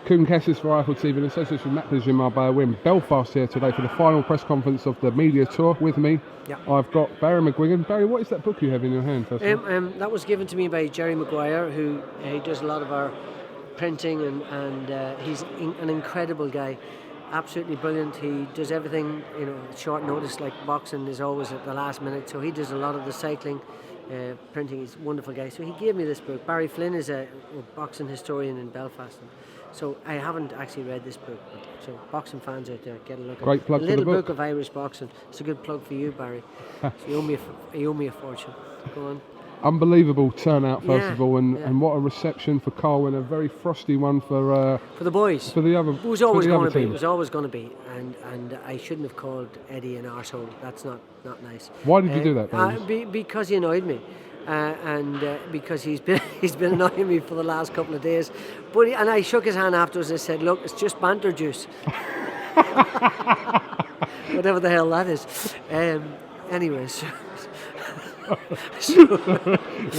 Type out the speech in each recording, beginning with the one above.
KUGAN CASSIUS for Rifle TV in association with McGUIGAN Marbella. We're in Belfast here today for the final press conference of the media tour. With me, I've got Barry McGUIGAN. Barry, what is that book you have in your hand? First that was given to me by Jerry McGuire, who he does a lot of our printing, and he's an incredible guy. Absolutely brilliant. He does everything, short notice, like boxing is always at the last minute. So he does a lot of the cycling, printing. He's a wonderful guy. So he gave me this book. Barry Flynn is a boxing historian in Belfast. So I haven't actually read this book. So boxing fans out there, get a look at it. Great plug for the Little book. Book of Irish Boxing. It's a good plug for you, Barry. So you owe me a fortune. Go on. Unbelievable turnout, first of all, and what a reception for Carl, and a very frosty one for the boys. For the other, it was always going to be. team. It was always going to be, and I shouldn't have called Eddie an arsehole. That's not nice. Why did you do that, Barry? Because he annoyed me, and because he's been annoying me for the last couple of days. And I shook his hand afterwards and said, "Look, it's just banter juice." Whatever the hell that is. Anyways. You're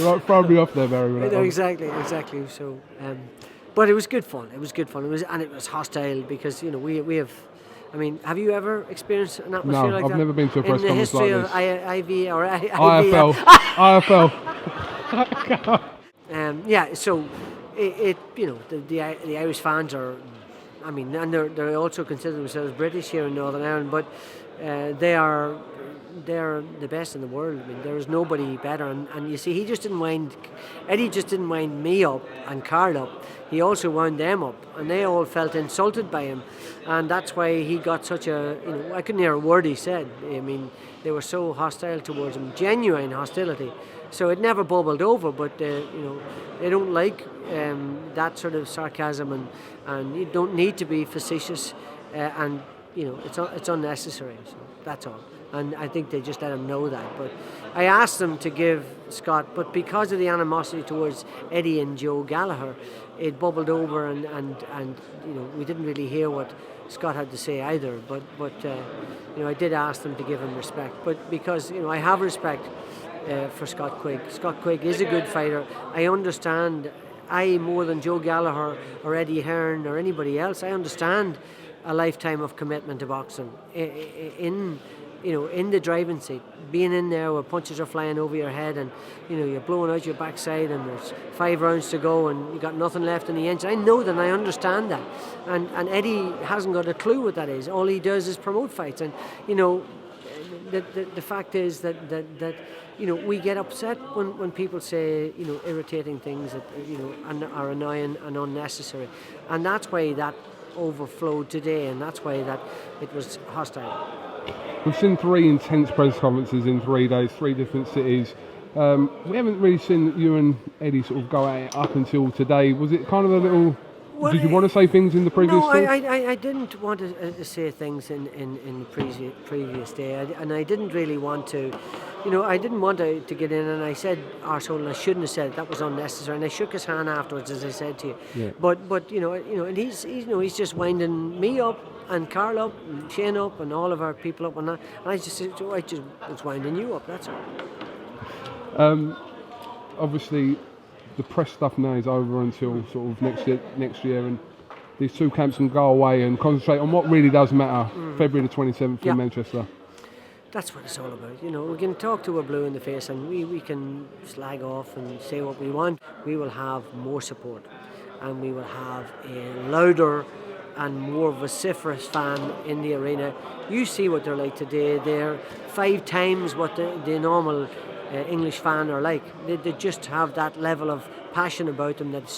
like throwing me off there, Barry. Exactly. So, but it was good fun. It was hostile because we have. I mean, have you ever experienced an atmosphere like that? No, I've never been to a press conference like this. IFL. So the Irish fans are. I mean, and they also consider themselves British here in Northern Ireland, but they're the best in the world. I mean, there is nobody better. And you see, Eddie just didn't wind me up and Carl up. He also wound them up, and they all felt insulted by him, and that's why he got such a. I couldn't hear a word he said. I mean, they were so hostile towards him, genuine hostility. So it never bubbled over, but they don't like that sort of sarcasm, and you don't need to be facetious, and it's unnecessary. So that's all. And I think they just let him know that. But I asked them to give Scott, but because of the animosity towards Eddie and Joe Gallagher, it bubbled over, and we didn't really hear what Scott had to say either. But I did ask them to give him respect. But because I have respect for Scott Quigg. Scott Quigg is a good fighter. I understand. More than Joe Gallagher or Eddie Hearn or anybody else, I understand a lifetime of commitment to boxing in the driving seat, being in there where punches are flying over your head, and you're blowing out your backside, and there's 5 rounds to go, and you got nothing left in the engine. I know that, and I understand that, and Eddie hasn't got a clue what that is. All he does is promote fights, and the fact is that we get upset when people say irritating things that are annoying and unnecessary, and that's why that overflowed today, and that's why that it was hostile. We've seen 3 intense press conferences in 3 days, 3 different cities. We haven't really seen you and Eddie sort of go at it up until today. Was it kind of a little... Did you want to say things in the previous day? No, I didn't want to say things in the previous day, and I didn't really want to... I didn't want to get in, and I said arsehole, and I shouldn't have said it. That was unnecessary, and I shook his hand afterwards, as I said to you. Yeah. But and he's just winding me up, and Carl up, and Shane up, and all of our people up, and I just was winding you up. That's all. Obviously, the press stuff now is over until sort of next year, and these 2 camps can go away and concentrate on what really does matter. February the 27th in Manchester. That's what it's all about. We can talk to a blue in the face, and we can slag off and say what we want. We will have more support, and we will have a louder and more vociferous fan in the arena. You see what they're like today. They're 5 times what the normal English fan are like. They just have that level of passion about them that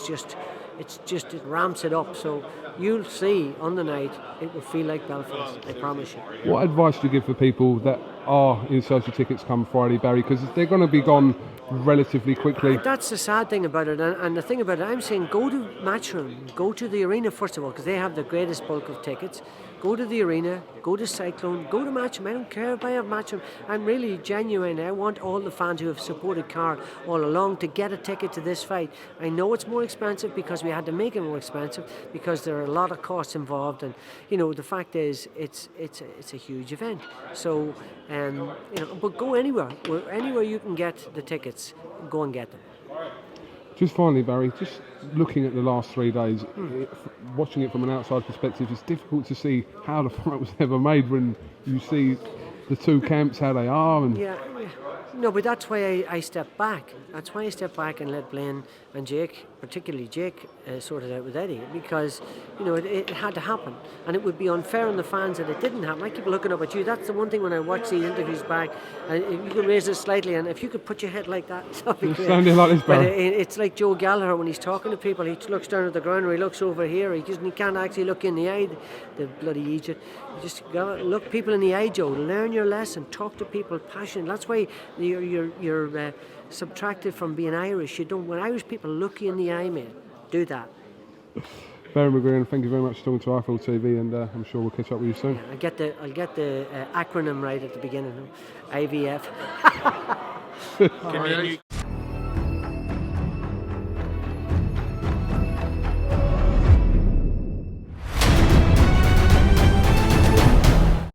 it ramps it up. So you'll see on the night it will feel like Belfast, I promise you. What advice do you give for people that are in search of tickets come Friday, Barry? Because they're going to be gone relatively quickly. That's the sad thing about it, and the thing about it, I'm saying go to Matchroom, go to the arena first of all, because they have the greatest bulk of tickets. Go to the arena, go to Cyclone, go to Matchroom. I don't care if I have Matchroom. I'm really genuine. I want all the fans who have supported Carl all along to get a ticket to this fight. I know it's more expensive because we had to make it more expensive because there are a lot of costs involved, and the fact is it's a huge event. So but go anywhere you can get the tickets. Go and get them. Just finally, Barry, just looking at the last 3 days, watching it from an outside perspective, it's difficult to see how the fight was ever made when you see the two camps, how they are. And Yeah, no, but that's why I stepped back. That's why I stepped back and let Blaine and Jake, particularly Jake, sort it out with Eddie, because it had to happen, and it would be unfair on the fans that it didn't happen. I keep looking up at you. That's the one thing when I watch these interviews back, and you can raise it slightly, and if you could put your head like that, that'd be great. Standing like this, But Barry. it's like Joe Gallagher when he's talking to people. He looks down at the ground, or he looks over here. He can't actually look in the eye. The bloody idiot. You just gotta look people in the eye, Joe. Learn your lesson. Talk to people passionate. That's why you're subtracted from being Irish. You don't. When Irish people look you in the eye, mate, do that. Barry McGuigan, thank you very much for talking to iFL TV, and I'm sure we'll catch up with you soon. I'll get the acronym right at the beginning. IVF.